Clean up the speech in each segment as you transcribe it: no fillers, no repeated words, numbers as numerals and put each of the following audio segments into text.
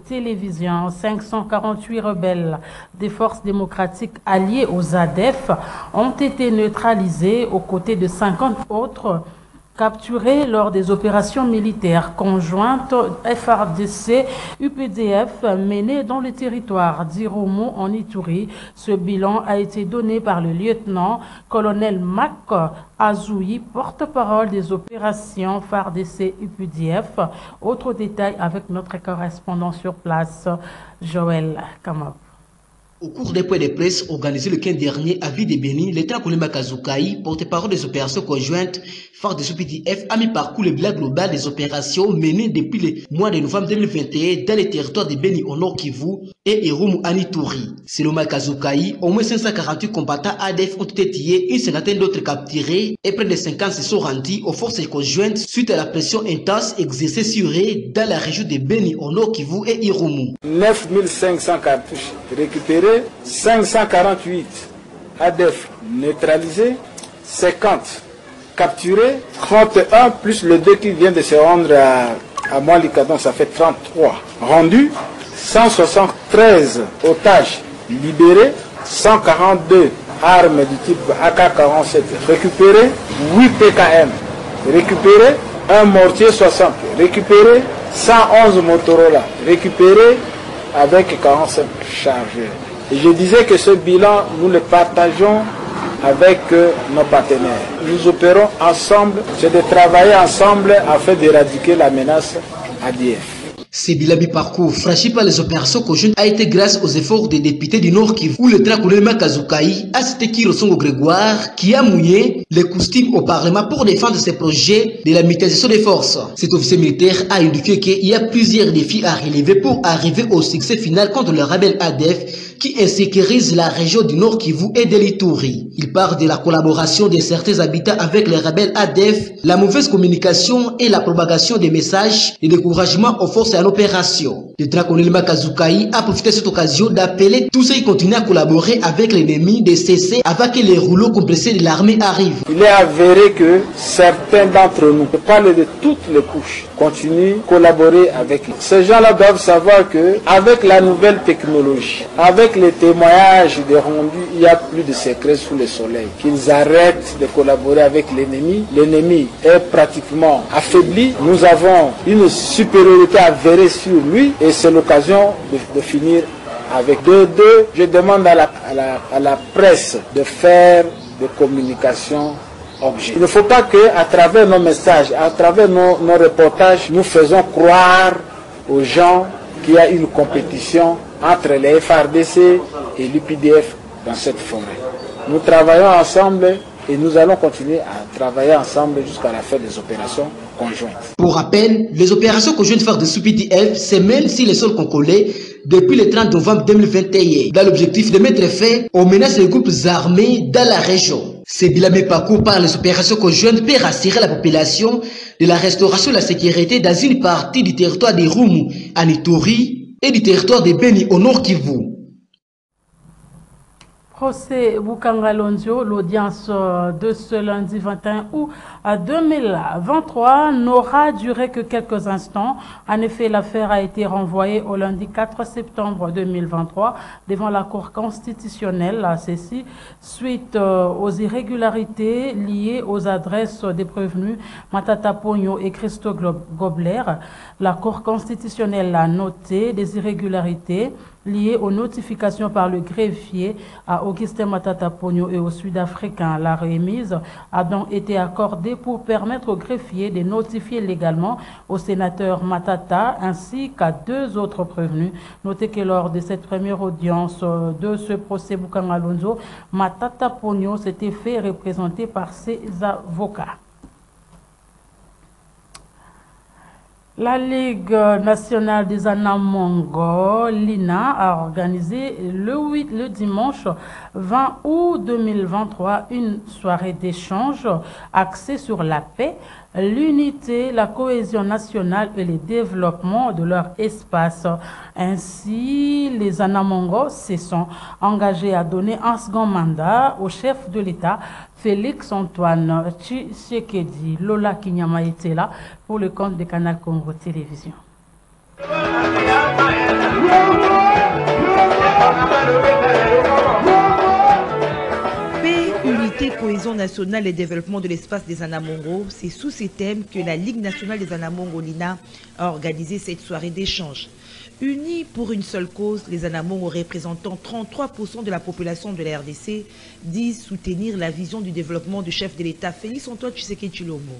Télévision, 548 rebelles des forces démocratiques alliées aux ADF ont été neutralisés aux côtés de 50 autres capturés lors des opérations militaires conjointes FARDC-UPDF menées dans le territoire d'Irumu en Ituri. Ce bilan a été donné par le lieutenant-colonel Mac Azoui, porte-parole des opérations FARDC-UPDF. Autre détail avec notre correspondant sur place, Joël Kamab. Au cours des points de presse organisés le 15 dernier à Ville de Béni, lieutenant-colonel Mac Azoui, porte-parole des opérations conjointes FARDC-UPDF, a mis parcours le bilan global des opérations menées depuis le mois de novembre 2021 dans les territoires de Béni au nord Kivu et Irumu en Ituri. Selon Mac Azoui, au moins 548 combattants ADF ont été tués, une cinquantaine d'autres capturés et près de 50 se sont rendus aux forces conjointes suite à la pression intense exercée sur eux dans la région de Béni au nord Kivu et Irumu. 9500 cartouches récupérées, 548 ADF neutralisés, 50 capturés, 31 plus le 2 qui vient de se rendre à Moalikadon, ça fait 33 rendus, 173 otages libérés, 142 armes du type AK-47 récupérées, 8 PKM récupérés, un mortier 60 récupéré, 111 Motorola récupérés avec 45 chargeurs. Et je disais que ce bilan, nous le partageons avec nos partenaires. Nous opérons ensemble, c'est de travailler ensemble afin d'éradiquer la menace ADF. Ce bilan mi-parcours franchi par les opérations conjointes a été grâce aux efforts des députés du Nord Kivu, où le lieutenant-colonel Mac Azoui a cité Kirosongo Grégoire, qui a mouillé les costumes au Parlement pour défendre ses projets de la mutualisation des forces. Cet officier militaire a indiqué qu'il y a plusieurs défis à relever pour arriver au succès final contre le rebelle ADF qui insécurise la région du Nord Kivu et de l'Ituri. Il parle de la collaboration de certains habitants avec les rebelles ADF, la mauvaise communication et la propagation des messages de découragement aux forces et à l'opération. Le lieutenant-colonel Mac Azoui a profité de cette occasion d'appeler tous ceux qui continuent à collaborer avec l'ennemi de cesser avant que les rouleaux compressés de l'armée arrivent. Il est avéré que certains d'entre nous, je parle de toutes les couches, continuent à collaborer avec nous. Ces gens-là doivent savoir que avec la nouvelle technologie, avec les témoignages des rendus, il n'y a plus de secrets sous le soleil. Qu'ils arrêtent de collaborer avec l'ennemi. L'ennemi est pratiquement affaibli. Nous avons une supériorité avérée sur lui et c'est l'occasion de finir avec. Je demande à la presse de faire des communications objectives. Il ne faut pas qu'à travers nos messages, à travers nos reportages, nous faisons croire aux gens qu'il y a une compétition entre les FARDC et l'UPDF dans cette forêt. Nous travaillons ensemble et nous allons continuer à travailler ensemble jusqu'à la fin des opérations conjointes. Pour rappel, les opérations conjointes FARDC-UPDF se mènent sur les sols congolais depuis le 30 novembre 2021 dans l'objectif de mettre fin aux menaces des groupes armés dans la région. Ces bilans parcours par les opérations conjointes peut rassurer la population de la restauration de la sécurité dans une partie du territoire d'Irumu en Ituri et du territoire de Béni au nord Kivu. Procès Boukangalondio, l'audience de ce lundi 21 août 2023 n'aura duré que quelques instants. En effet, l'affaire a été renvoyée au lundi 4 septembre 2023 devant la Cour constitutionnelle, ceci suite aux irrégularités liées aux adresses des prévenus Matata Pogno et Christo Gobler. La Cour constitutionnelle a noté des irrégularités liées aux notifications par le greffier à Augustin Matata Pogno et aux Sud-Africains. La remise a donc été accordée pour permettre au greffier de notifier légalement au sénateur Matata ainsi qu'à deux autres prévenus. Notez que lors de cette première audience de ce procès Boukangalonzo, Matata Pogno s'était fait représenter par ses avocats. La Ligue nationale des Anamongo, l'INA, a organisé le dimanche 20 août 2023 une soirée d'échange axée sur la paix, l'unité, la cohésion nationale et le développement de leur espace. Ainsi, les Anamongo se sont engagés à donner un second mandat au chef de l'État, Félix Antoine Tshisekedi. Lola Kinyama était là pour le compte de Canal Congo Télévision. Paix, unité, cohésion nationale et développement de l'espace des Anamongo, c'est sous ces thèmes que la Ligue nationale des Anamongo Lina a organisé cette soirée d'échange. Unis pour une seule cause, les Anamongo représentant 33% de la population de la RDC disent soutenir la vision du développement du chef de l'État Félix-Antoine Tshisekedi Tshilombo.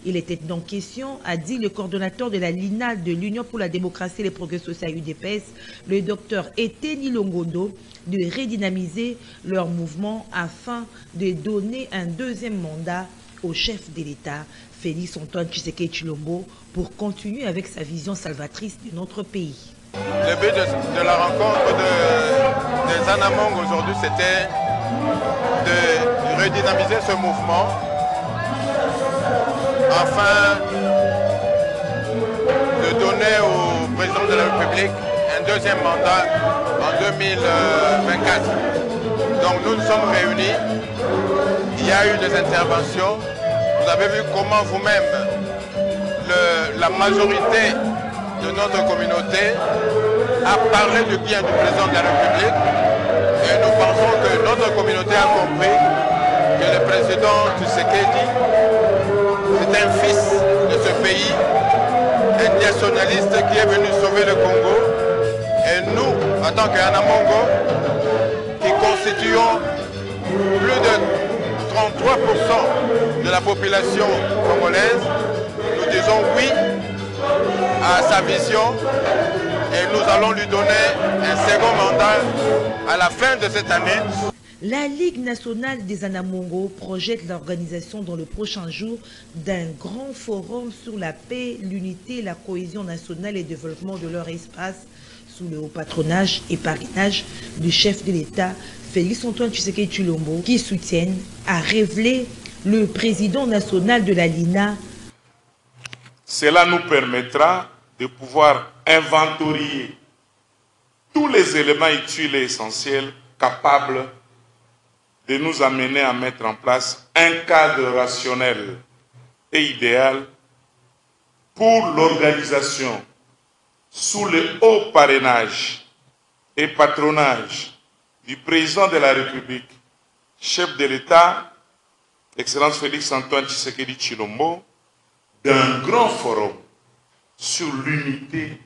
Il était donc question, a dit le coordonnateur de la LINA de l'Union pour la démocratie et les progrès sociaux UDPS, le docteur Eteni Longondo, de redynamiser leur mouvement afin de donner un deuxième mandat au chef de l'État, Félix-Antoine Tshisekedi Tshilombo, pour continuer avec sa vision salvatrice de notre pays. Le but de la rencontre des Anamongo aujourd'hui, c'était de redynamiser ce mouvement afin de donner au président de la République un deuxième mandat en 2024. Donc nous nous sommes réunis, il y a eu des interventions, vous avez vu comment vous-même, la majorité de notre communauté a parlé du bien du président de la République et nous pensons que notre communauté a compris que le président Tshisekedi c'est un fils de ce pays, un nationaliste qui est venu sauver le Congo. Et nous, en tant qu'Anamongo, qui constituons plus de 33% de la population congolaise, nous disons oui à sa vision et nous allons lui donner un second mandat à la fin de cette année. La Ligue nationale des Anamongo projette l'organisation dans le prochain jour d'un grand forum sur la paix, l'unité, la cohésion nationale et le développement de leur espace sous le haut patronage et parrainage du chef de l'État, Félix-Antoine Tshisekedi Tshilombo, qui soutiennent, a révélé le président national de la LINA. Cela nous permettra de pouvoir inventorier tous les éléments utiles et essentiels capables de nous amener à mettre en place un cadre rationnel et idéal pour l'organisation sous le haut parrainage et patronage du président de la République, chef de l'État, Excellence Félix-Antoine Tshisekedi Tshilombo, d'un grand forum sur l'unité,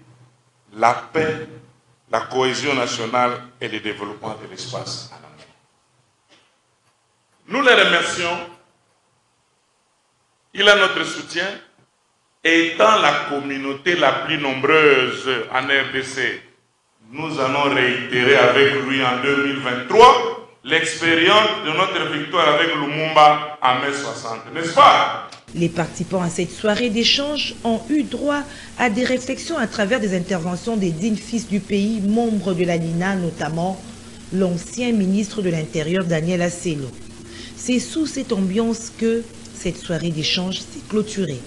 la paix, la cohésion nationale et le développement de l'espace. Nous les remercions. Il a notre soutien. Étant la communauté la plus nombreuse en RDC, nous allons réitérer avec lui en 2023 l'expérience de notre victoire avec Lumumba en mai 60, n'est-ce pas? Les participants à cette soirée d'échange ont eu droit à des réflexions à travers des interventions des dignes fils du pays, membres de la LINA, notamment l'ancien ministre de l'Intérieur Daniel Asselo. C'est sous cette ambiance que cette soirée d'échange s'est clôturée.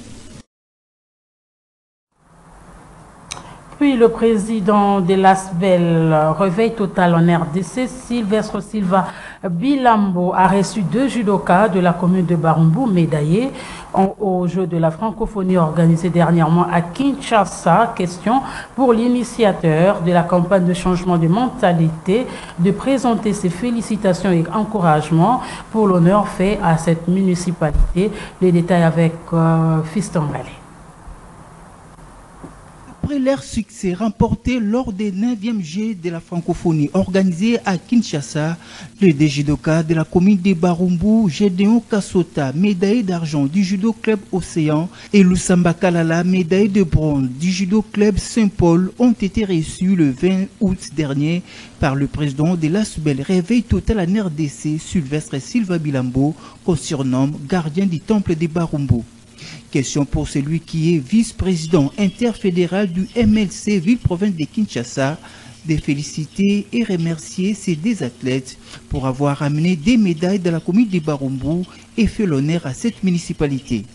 Puis le président de l'ASBEL, Réveil Total en RDC, Sylvestre Silva Bilambo, a reçu 2 judokas de la commune de Barumbu, médaillés aux Jeux de la francophonie organisés dernièrement à Kinshasa. Question pour l'initiateur de la campagne de changement de mentalité de présenter ses félicitations et encouragements pour l'honneur fait à cette municipalité. Les détails avec Fiston Galé. Après leur succès remporté lors des 9e Jeux de la francophonie organisés à Kinshasa, le judoka de la commune de Barumbu, Gédéon Kassota, médaillé d'argent du judo club Océan, et Lusamba Kalala, médaillé de bronze du judo club Saint-Paul, ont été reçus le 20 août dernier par le président de l'ASBEL Réveil Total en RDC, Sylvestre Silva Bilambo, qu'on surnomme gardien du temple de Barumbu. Question pour celui qui est vice-président interfédéral du MLC Ville-Province de Kinshasa, de féliciter et remercier ces 2 athlètes pour avoir amené des médailles de la commune de Barumbu et fait l'honneur à cette municipalité.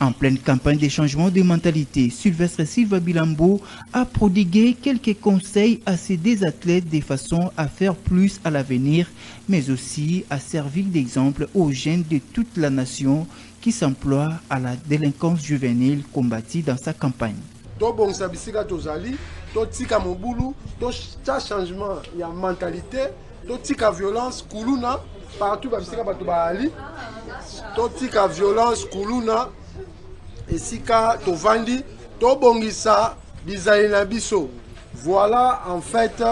En pleine campagne de changement de mentalité, Sylvestre Silva Bilambo a prodigué quelques conseils à ces 2 athlètes de façon à faire plus à l'avenir, mais aussi à servir d'exemple aux jeunes de toute la nation qui s'emploient à la délinquance juvénile combattue dans sa campagne. to bongisa bisika tozali, to tika mobulu, to ta changement ya mentalité, to tika violence kuluna partout ba bisika bato baali, to tika violence kuluna esika to vandi, to bongisa bizali na biso. Voilà en fait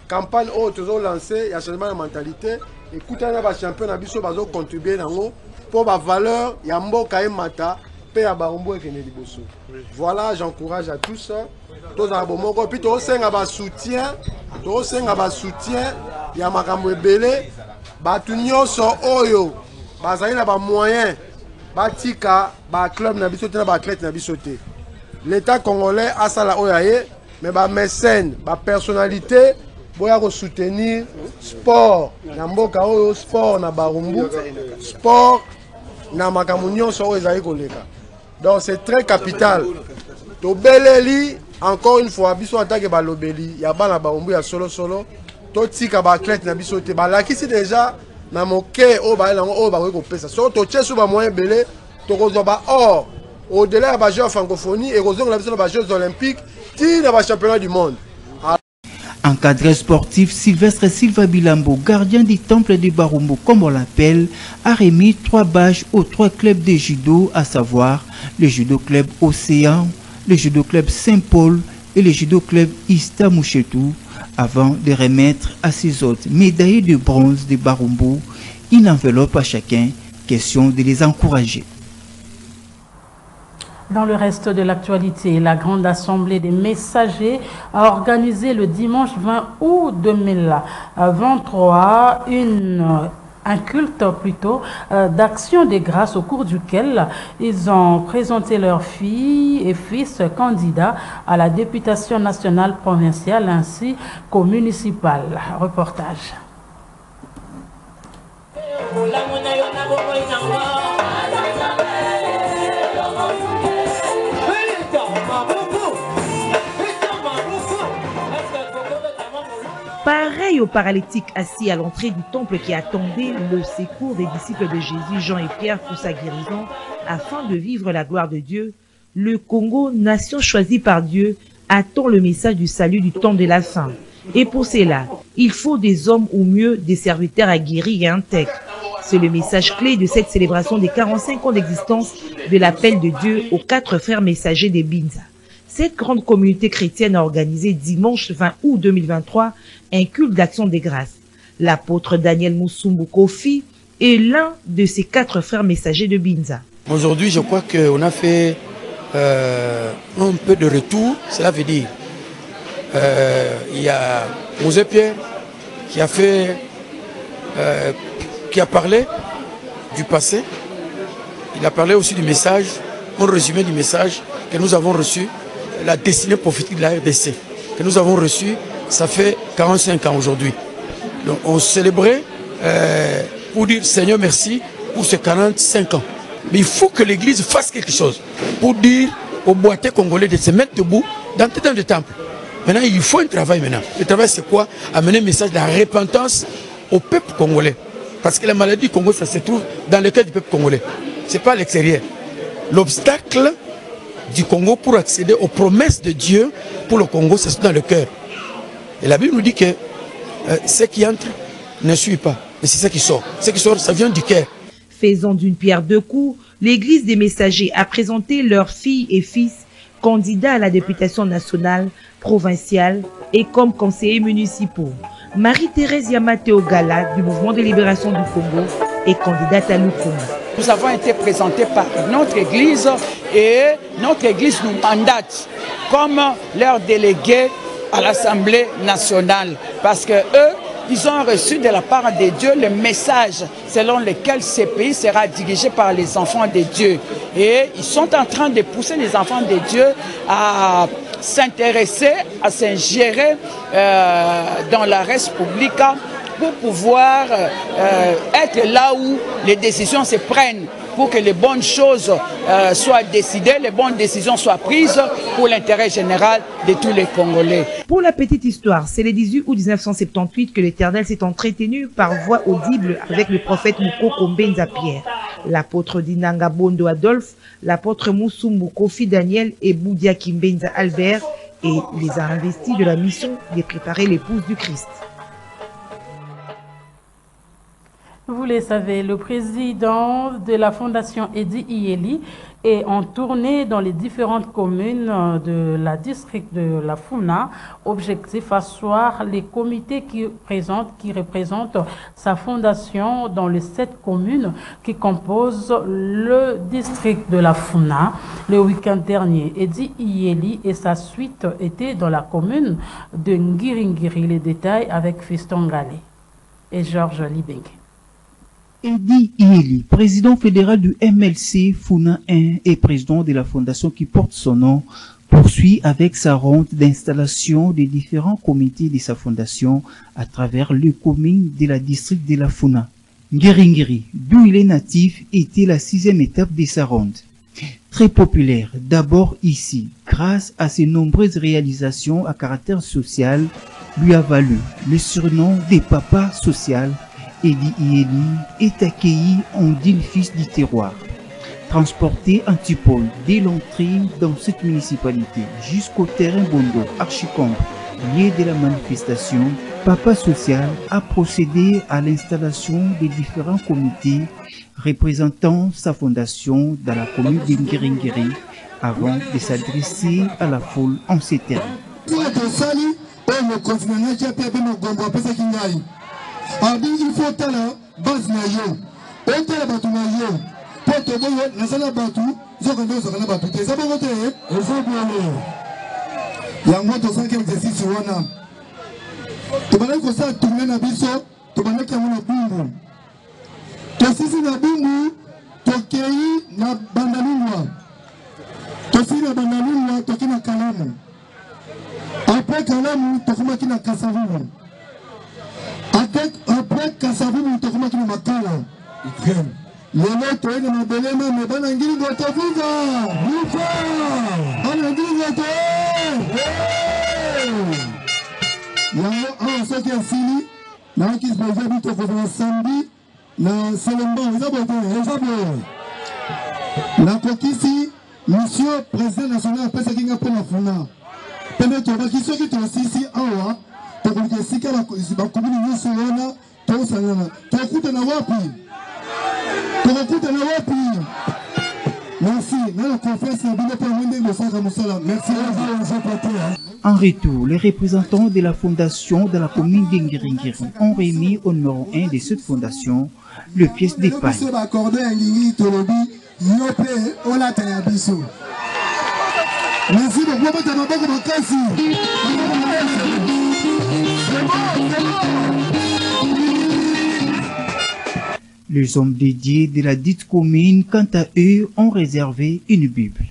campagne où tozo lancé ya changement de mentalité. Écoutez na ba champion na biso bazo contribuer nango pour ba valeur ya mboka e mata pe ya barombo ekene liboso. Voilà, j'encourage à tous tous na bomoko puis to senga ba soutien ya makambo ebele batu nyonso oyo bazali na ba moyen batika ba club na biso te na ba athlète na biso te. L'état congolais a ça la oyaye mais ba mécène ba personnalité boya ko soutenir sport na mboka oyo, sport na barumbu, sport na makambo nyonso oyo ezali koleka. Donc c'est très capital. To beleli encore une fois biso attaque ba lobeli ya bana barumbu ya solo to tika ba athlète na biso te ba lakisi déjà na moke o ba lango o ba ko pesa so to tchesu ba moyen belé to ko ba or au-delà de la Jeux francophonie et aux Jeux olympiques, qui est le championnat du monde. Encadré sportif, Sylvestre Silva Bilambo, gardien du temple de Barumbu, comme on l'appelle, a remis 3 badges aux 3 clubs de judo, à savoir le judo club Océan, le judo club Saint-Paul et le judo club Istamouchetou, avant de remettre à ses autres médaillés de bronze de Barumbu une enveloppe à chacun, question de les encourager. Dans le reste de l'actualité, la Grande Assemblée des Messagers a organisé le dimanche 20 août 2023 un culte plutôt d'action de grâce au cours duquel ils ont présenté leurs filles et fils candidats à la députation nationale, provinciale ainsi qu'au municipal. Reportage. Pareil aux paralytiques assis à l'entrée du temple qui attendaient le secours des disciples de Jésus, Jean et Pierre, pour sa guérison, afin de vivre la gloire de Dieu, le Congo, nation choisie par Dieu, attend le message du salut du temps de la fin. Et pour cela, il faut des hommes ou mieux des serviteurs aguerris et intègres. C'est le message clé de cette célébration des 45 ans d'existence de l'appel de Dieu aux 4 frères messagers de Binza. Cette grande communauté chrétienne a organisé dimanche 20 août 2023 un culte d'action des grâces. L'apôtre Daniel Moussumbu Kofi est l'un de ces 4 frères messagers de Binza. Aujourd'hui, je crois qu'on a fait un peu de retour. Cela veut dire il y a Mosé Pierre qui a fait, qui a parlé du passé. Il a parlé aussi du message, un résumé du message que nous avons reçu. La destinée prophétique de la RDC que nous avons reçue, ça fait 45 ans aujourd'hui. Donc on célébrait pour dire Seigneur merci pour ces 45 ans. Mais il faut que l'Église fasse quelque chose pour dire aux boîtiers congolais de se mettre debout dans le temple. Maintenant il faut un travail maintenant. Le travail c'est quoi? Amener un message de la repentance au peuple congolais. Parce que la maladie du Congo, ça se trouve dans le cœur du peuple congolais. Ce n'est pas à l'extérieur. L'obstacle du Congo pour accéder aux promesses de Dieu pour le Congo, c'est dans le cœur. Et la Bible nous dit que ce qui entre ne suit pas, mais c'est ce qui sort. Ce qui sort, ça vient du cœur. Faisant d'une pierre deux coups, l'Église des Messagers a présenté leurs filles et fils candidats à la députation nationale, provinciale et comme conseillers municipaux. Marie-Thérèse Yamateo Gala du Mouvement de libération du Congo est candidate à l'Ukuma. Nous avons été présentés par notre Église et notre Église nous mandate comme leurs délégués à l'Assemblée nationale parce que eux, ils ont reçu de la part de Dieu le message selon lequel ce pays sera dirigé par les enfants de Dieu. Et ils sont en train de pousser les enfants de Dieu à s'intéresser, à s'ingérer dans la res publica pour pouvoir être là où les décisions se prennent, pour que les bonnes choses soient décidées, les bonnes décisions soient prises pour l'intérêt général de tous les Congolais. Pour la petite histoire, c'est le 18 août 1978 que l'Éternel s'est entretenu par voix audible avec le prophète Moukoko Mbenza Pierre. L'apôtre Dinanga Bondo Adolphe, l'apôtre Moussumbu Kofi Daniel et Boudia Kimbenza Albert et les a investis de la mission de préparer l'épouse du Christ. Vous le savez, le président de la Fondation Edi Iyeli est en tournée dans les différentes communes de la district de la Funa. Objectif, asseoir les comités qui représentent sa fondation dans les 7 communes qui composent le district de la Funa. Le week-end dernier, Edi Iyeli et sa suite étaient dans la commune de Ngiringiri. Les détails avec Fiston Galé et Georges Libengue. Edi Iyeli, président fédéral du MLC Funa 1 et président de la fondation qui porte son nom, poursuit avec sa ronde d'installation des différents comités de sa fondation à travers les communes de la district de la Funa. Ngiringiri, d'où il est natif, était la 6e étape de sa ronde. Très populaire, d'abord ici, grâce à ses nombreuses réalisations à caractère social, lui a valu le surnom des papas social. Edi Iyeli est accueilli en digne fils du terroir. Transporté en Tipol dès l'entrée dans cette municipalité jusqu'au terrain Bondo, Archicombe, lieu de la manifestation, Papa Social a procédé à l'installation des différents comités représentant sa fondation dans la commune de Ngiringiri avant de s'adresser à la foule en ces termes. Abi il faut tala base na yo on tala batu na yo poto boyo na sala batu zokando zokana batu te sabo ngote ezobolo yango to sanke exercice wana to bana ko sa tourner na biso to bana ka mona bungu to sisi na bungu to kei na bandalungwa to sina bandalungwa to kina kalamu après kalamu to kuma kina kasavu. Après Kassavu, nous avons fait un makala. Les lettres, les mabelema, mais bon, on dit que tu as vu ça. On dit que tu as vu. On sait qu'il y a fini. Là, qui se passe bien, tu as fait samedi. Là, c'est le bon. La coquille, monsieur président national, après ce qu'il y a pour la Funa. Peut-être que ceux qui sont ici, en En retour, les représentants de la fondation de la commune d'Ngiringiri ont remis au numéro 1 de cette fondation le pièce d'épargne. Merci beaucoup, Les hommes dédiés de la dite commune, quant à eux, ont réservé une Bible.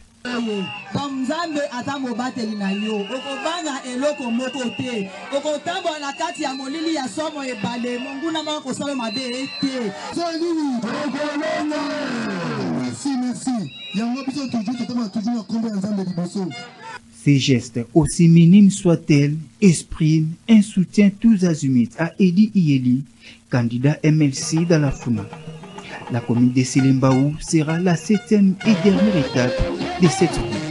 Ces gestes, aussi minimes soient-elles, expriment un soutien tous azimuts à Edi Iyeli, candidat MLC dans la Funa. La commune de Selimbaou sera la 7e et dernière étape de cette route.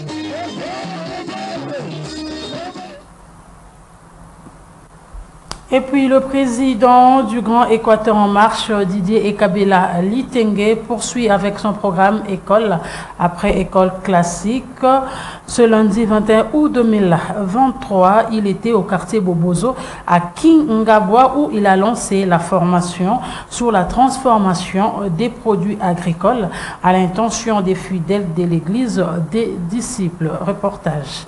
Et puis le président du Grand Équateur en marche, Didier Ekabela Litenge, poursuit avec son programme école après école classique. Ce lundi 21 août 2023, il était au quartier Bobozo à Kingabwa où il a lancé la formation sur la transformation des produits agricoles à l'intention des fidèles de l'église des disciples. Reportage.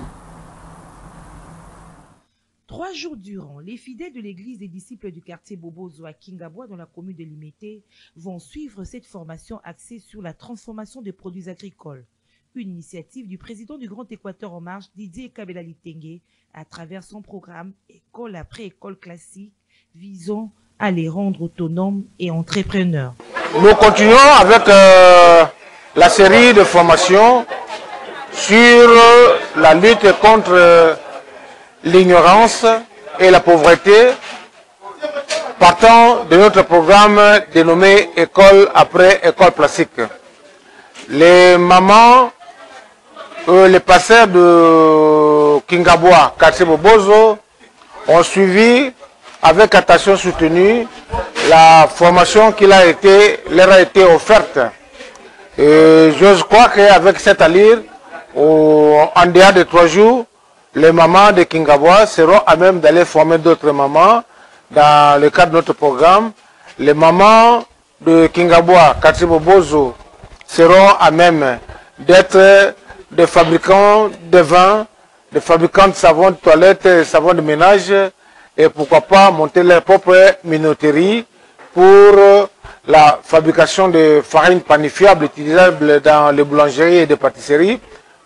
3 jours durant, les fidèles de l'église des disciples du quartier Bobozo à Kingabwa dans la commune de Limete vont suivre cette formation axée sur la transformation des produits agricoles. Une initiative du président du Grand Équateur en marche, Didier Ekabela Litenge, à travers son programme École après école classique, visant à les rendre autonomes et entrepreneurs. Nous continuons avec la série de formations sur la lutte contre l'ignorance et la pauvreté Partant de notre programme dénommé École après école classique. Les mamans, les pasteurs de Kingabwa, quartier Bobozo, ont suivi avec attention soutenue la formation qui leur a été offerte. Je crois qu'avec cette allure, en dehors de 3 jours, les mamans de Kingabwa seront à même d'aller former d'autres mamans dans le cadre de notre programme. Les mamans de Kingabwa, quartier Bobozo, seront à même d'être des fabricants de vin, des fabricants de savon de toilette, de savon de ménage, et pourquoi pas monter leur propre minoterie pour la fabrication de farine panifiable utilisable dans les boulangeries et les pâtisseries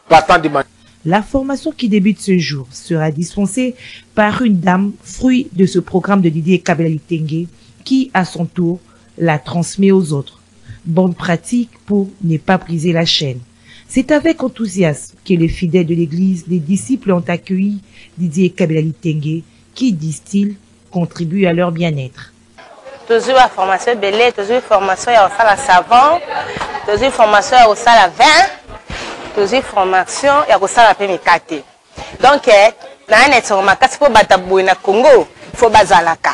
partant du matin. La formation qui débute ce jour sera dispensée par une dame, fruit de ce programme de Didier Kabila Litenge, qui, à son tour, la transmet aux autres. Bonne pratique pour ne pas briser la chaîne. C'est avec enthousiasme que les fidèles de l'Église, les disciples ont accueilli Didier Kabila Litenge, qui, disent-ils, contribue à leur bien-être. Toujours la formation belé, toujours la formation au la savon, toujours la formation au la vin, toujours la formation au la pémicate. Donc, na neto makasi po bataboué na Congo, faut bazalaka.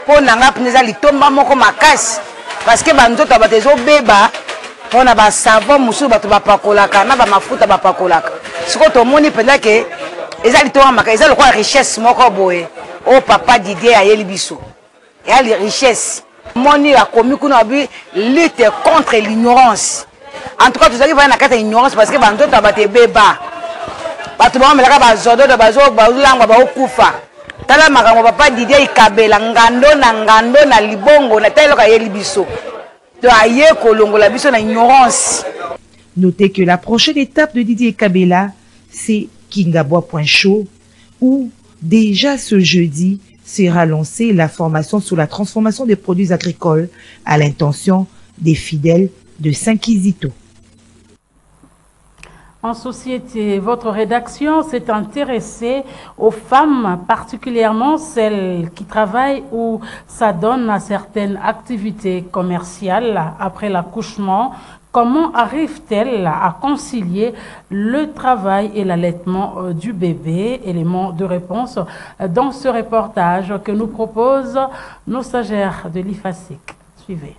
Po nanga pneza litomba moko makasi, parce que banzoto batezo beba, on a ba savon musu batu bapakolaka na ba mafuta bapakolaka. Siko to moni penda ke ezali to makasi, ezali kwa richesse moko boye. Oh papa Didier ayeli biso. Il y a les richesses. Moni a commis qu'on a vu lutte contre l'ignorance. En tout cas, tout ça qui va dans la ignorance parce que banto tabate beba. Batu ba melaka ba zodo de bazo ba ulanga ba okufa. Tala makambo papa Didier Kabila ngando na libongo na telo ka yeli biso. To aye kolongo la biso na ignorance. Notez que la prochaine étape de Didier Kabila, c'est Kingabwa.show où déjà ce jeudi sera lancée la formation sur la transformation des produits agricoles à l'intention des fidèles de Saint-Kizito. En société, votre rédaction s'est intéressée aux femmes, particulièrement celles qui travaillent ou s'adonnent à certaines activités commerciales après l'accouchement. Comment arrive-t-elle à concilier le travail et l'allaitement du bébé? Élément de réponse dans ce reportage que nous proposent nos stagiaires de l'IFASIC. Suivez.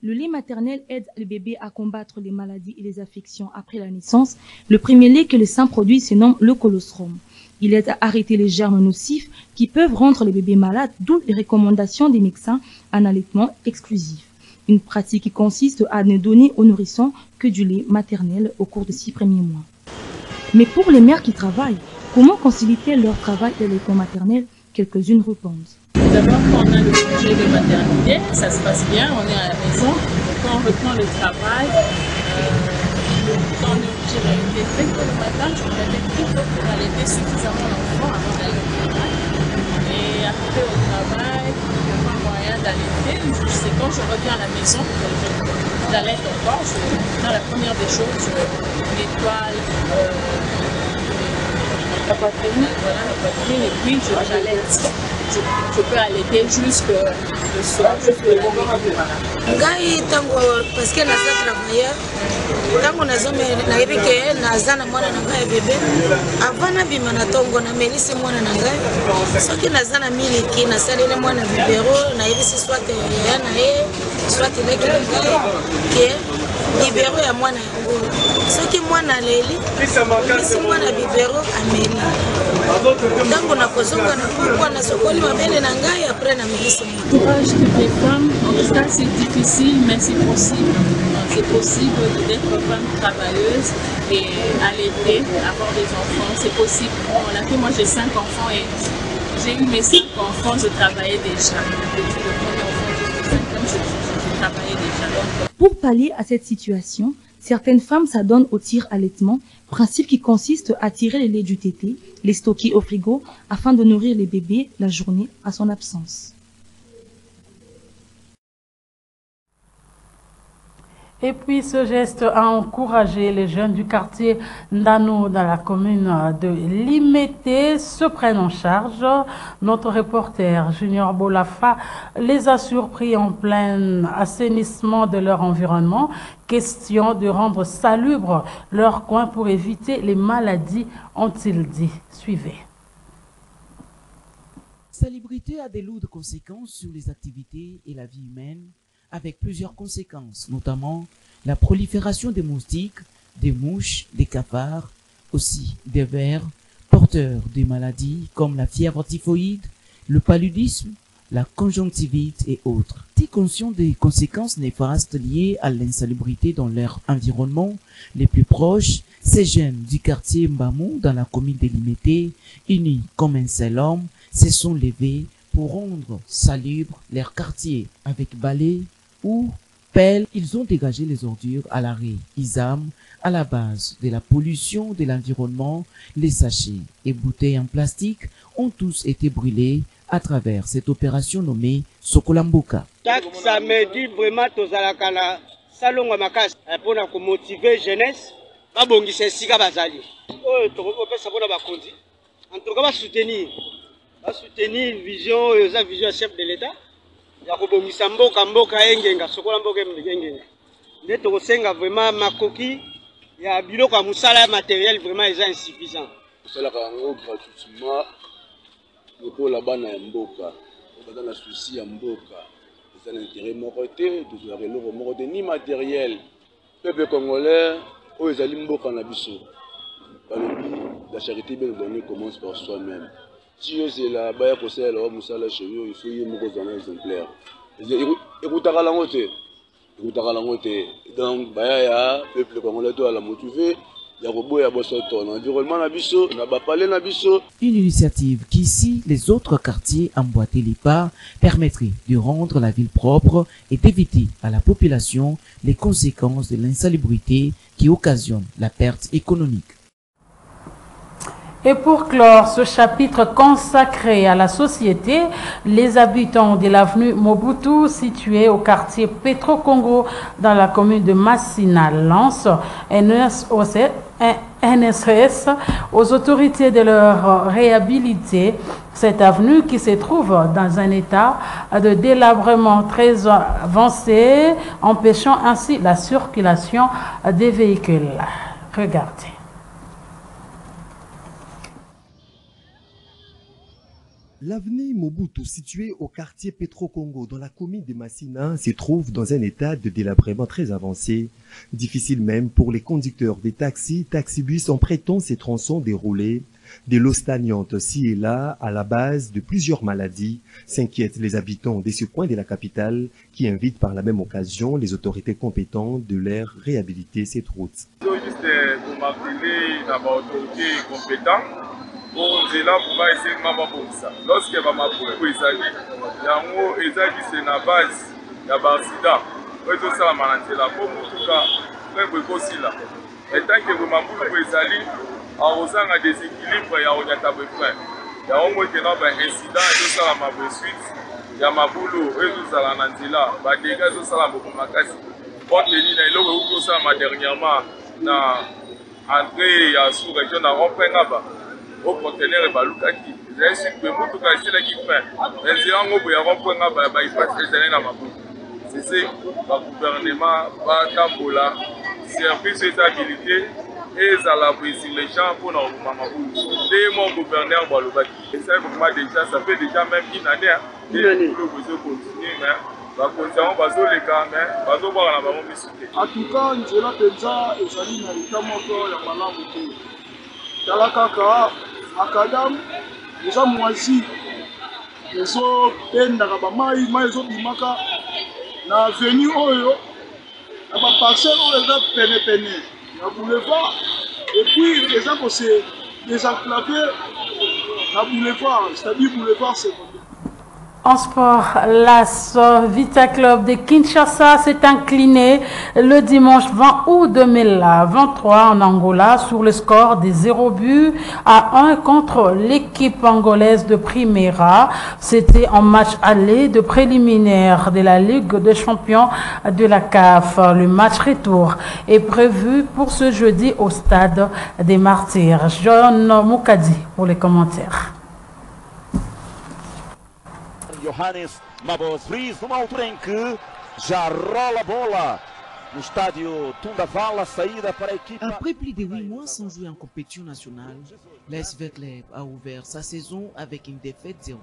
Le lait maternel aide le bébé à combattre les maladies et les affections après la naissance. Le premier lait que le sein produit se nomme le colostrum. Il aide à arrêter les germes nocifs qui peuvent rendre les bébés malades, d'où les recommandations des médecins en allaitement exclusif. Une pratique qui consiste à ne donner aux nourrissons que du lait maternel au cours des 6 premiers mois. Mais pour les mères qui travaillent, comment concilier leur travail et l'allaitement maternel? Quelques-unes répondent. D'abord, quand on a le projet de maternité, ça se passe bien, on est à la maison. Quand on reprend le travail, quand on est obligé d'allaiter très tôt le matin, je me réveille très tôt pour allaiter suffisamment l'enfant avant d'aller au travail. Et après au travail, il n'y a pas moyen d'allaiter. C'est quand je reviens à la maison que j'allaite encore. Dans la première des choses, je nettoie la poitrine, voilà, la poitrine, et puis j'allaite. Je peux allaiter jusque le soir, jusque le midi. Ngai tango parce que naza travailleur tango nayebi ke naza na mwana na ngai bebe avant nabima na tongo na melisi mwana na ngai soki naza na miliki nasaleli mwana bibero nayebisi swate ya na ye swate leki na ngai ke bibero ya mwana yango soki mwana leli bisi mwana bibero ameli tango nakozonga na pokwa na sokoli mabele na ngai après na melisi mwana. Courage toutes les femmes, ça c'est difficile mais c'est possible. C'est possible d'être femme travailleuse et allaiter, avoir des enfants, c'est possible. Bon, on l'a fait, moi j'ai 5 enfants et j'ai eu mes 5 enfants, je travaillais déjà. Depuis le premier enfant jusqu'au 5e, je travaillais déjà. Donc, pour pallier à cette situation, certaines femmes s'adonnent au tire-allaitement, principe qui consiste à tirer les laits du tété, les stocker au frigo afin de nourrir les bébés la journée à son absence. Et puis ce geste a encouragé les jeunes du quartier Ndano dans la commune de Limete se prennent en charge. Notre reporter Junior Bolafa les a surpris en plein assainissement de leur environnement. Question de rendre salubre leur coin pour éviter les maladies, ont-ils dit. Suivez. Salubrité a des lourdes conséquences sur les activités et la vie humaine, avec plusieurs conséquences, notamment la prolifération des moustiques, des mouches, des cafards, aussi des vers porteurs de maladies comme la fièvre typhoïde, le paludisme, la conjonctivite et autres. Si conscients des conséquences néfastes liées à l'insalubrité dans leur environnement les plus proches, ces jeunes du quartier Mbamou dans la commune de Limete, unis comme un seul homme, se sont levés pour rendre salubre leur quartier avec balai ou pelle. Ils ont dégagé les ordures à l'arrêt ISAM à la base de la pollution de l'environnement. Les sachets et bouteilles en plastique ont tous été brûlés à travers cette opération nommée Sokolamboka. Chaque samedi, vraiment, tozalaka na salon à makasi pour motiver jeunesse. Babongisa sika bazali. Oh, tokopesa bona bakonzi. En tout cas, va soutenir vision la vision chef de l'État. Ya kobongisa mboka engenga sokola mboka engenga. Nde tokosenga vraiment makoki ya biloko ya musala ya matériel vraiment insuffisant. Musala kango gratuitement pour la bana ya mboka. Dans la souci ya mboka. C'est un intérêt moroté, de la relève moroté ni matériel. Peuple congolais, oh ezali mboka na biso. La charité bien donnée commence par soi-même. Si c'est la baya conseil la musala chez eux, il faut y avoir un exemplaire. Écoutez la langote. Donc baya ya peuple congolais doit la motiver. Une initiative qu'ici, les autres quartiers emboîtés les pas permettrait de rendre la ville propre et d'éviter à la population les conséquences de l'insalubrité qui occasionne la perte économique. Et pour clore ce chapitre consacré à la société, les habitants de l'avenue Mobutu, située au quartier Petro-Congo dans la commune de Massina, lancent NSS aux autorités de leur réhabiliter cette avenue qui se trouve dans un état de délabrement très avancé, empêchant ainsi la circulation des véhicules. Regardez. L'avenue Mobutu, située au quartier Petro-Congo, dans la commune de Massina, se trouve dans un état de délabrement très avancé. Difficile même pour les conducteurs des taxibus en prêtant ces tronçons déroulés. De l'eau stagnante ci et là, à la base de plusieurs maladies, s'inquiètent les habitants de ce coin de la capitale qui invitent par la même occasion les autorités compétentes de leur réhabiliter cette route. On est là pour essayer de m'abonner. Lorsque va m'abonner, yango ezali c'est na base ya basida. Oyo ça la manantela pour mutuka même kosila. Et tant que vous m'abonner ezali a osanga déséquilibre ya onyata befra. Ya omo ke na ba incident to ça la mabwe suite. Ya mabulu oyo ça la nantela ba dégâts to ça la bomakasi. Bon teni na eloko oyo ça ma dernièrement na entrée ya sous région na Rompengaba. Au conteneur et balukaki. J'ai su que tout cas c'est là qui fait. Mais il y a un mot pour reprendre il passe les années dans ma bouche. C'est ça, le gouvernement va tambola, service de stabilité et à la prise les gens pour nos mamans. Et mon gouverneur balukaki. Et ça vraiment déjà, ça fait déjà même une année. Et nous devons continuer, mais va continuer va sur les cas, mais va sur voir la maman misutée. En tout cas, nous avons déjà et ça dit dans l'état encore la maman. Talakaka makadam eza moisi ezobendaka bamai ezobimaka na avenue oyo na baparcelle oyo eza penepene ya boulevard et puis eza kose désenclavé na boulevard, c'est-à-dire boulevard secondaire. En sport, l'AS Vita Club de Kinshasa s'est incliné le dimanche 20 août 2023 en Angola sur le score des 0 buts à 1 contre l'équipe angolaise de Primera. C'était en match aller de préliminaire de la Ligue des champions de la CAF. Le match retour est prévu pour ce jeudi au stade des Martyrs. John Moukadi pour les commentaires. Johannes Mabos Fries, numa altura em que já rola a bola no estádio Tundavala, saída para a equipe. Après plus de 8 mois sans jouer en compétition nationale, l'ASV Club a ouvert sa saison avec une défaite 0-1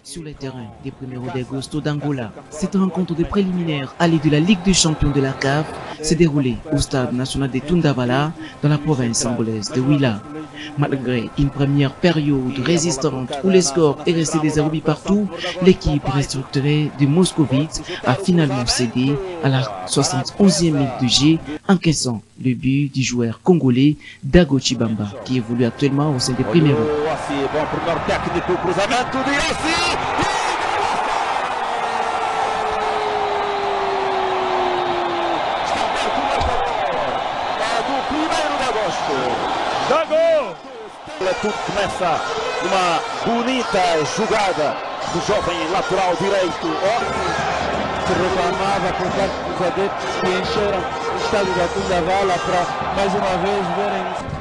sur le terrain des Primeiro de Agosto d'Angola. Cette rencontre de préliminaire allée de la Ligue des champions de la CAF s'est déroulée au stade national de Tundavala dans la province angolaise de Huila. Malgré une première période résistante où le score est resté des 0 buts partout, l'équipe restructurée de Moscovite a finalement cédé à la 71e minute de jeu, encaissant le but du joueur congolais Dago Chibamba qui évolue actuellement au sein des Primeiro. Tudo começa uma bonita jogada do jovem lateral direito. Se reclamava por parte dos adeptos que encheram o estádio da Tundavala para mais uma vez verem.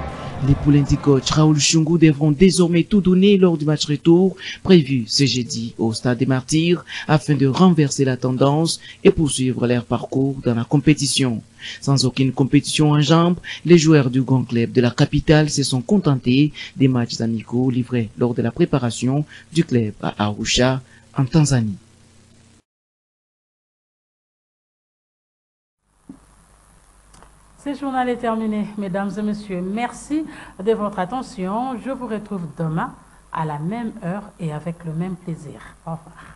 Les poulains du coach Raoul Chungu devront désormais tout donner lors du match retour prévu ce jeudi au stade des Martyrs afin de renverser la tendance et poursuivre leur parcours dans la compétition. Sans aucune compétition en jambes, les joueurs du grand club de la capitale se sont contentés des matchs amicaux livrés lors de la préparation du club à Arusha en Tanzanie. Ce journal est terminé, mesdames et messieurs. Merci de votre attention. Je vous retrouve demain à la même heure et avec le même plaisir. Au revoir.